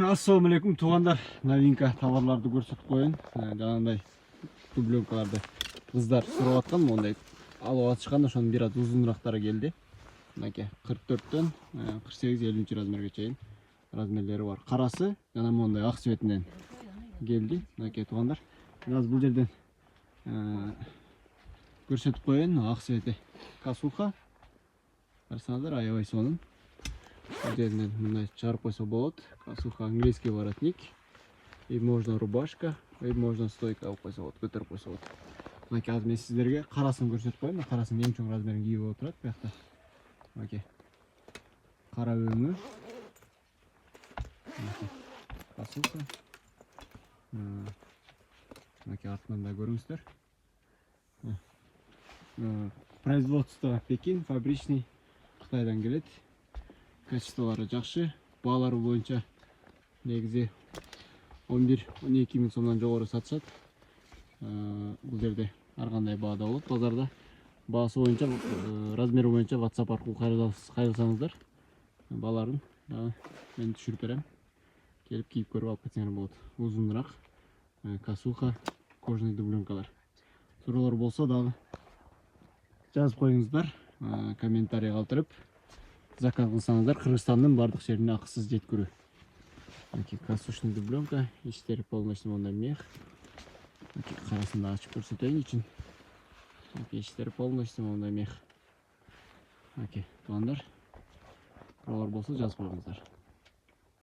Assalamu alaikum туғандар. Новинка товарларды көрсетіп қойын. Жаңағындай дубленкаларды қыздар сұрап атқан, ондай алуға шыққанда ошоның бир аз узунурактары келди. Мынакей 44-төн 48-50 размерге чейин размерлери бар. Карасы жана мондай ак цветинен келди. Мынакей туғандар. Аз бул жерден көрсетіп қойын. Ак цвети касуха. Карасаңыздар, аябай сонун. Отдельно мындай чыгарып койсо болот. Касуха английский воротник. И можно рубашка, и можно стойка алып койсо болот, көтөрүп койсо болот. Мынакей азыр мен сиздерге карасын көрсөтүп коеюн. Карасынын эң чоң размерин кийип отурат буякта. Мынакей. Кара өңү. Касуха. Мынакей артынан да көрүңүздөр. Производство Пекин, фабричный, Кытайдан келет. Качестволары жакшы, баалары боюнча негизи 11-12 миң сомдон жогору сатышат. Бул жерде ар кандай баада болот базарда. Баасы боюнча, размери боюнча WhatsApp аркылуу кайрылсаңыздар, бааларын мен түшүрүп берем. Келип кийип көрүп алып кетсеңер болот. Узунураак касуха кожаный дубленкалар. Суроолор болсо дагы жазып коюңуздар, комментарий калтырып. Заказ кылсаңыздар, Кыргызстандын бардык жерине акысыз жеткирүү. Касушный дубленка, иштери полностью мондай мех. Карасын да ачып көрсөтөйүн ичин. Иштери полностью мондай мех. Тугандар, суроолор болсо жазып коюңуздар.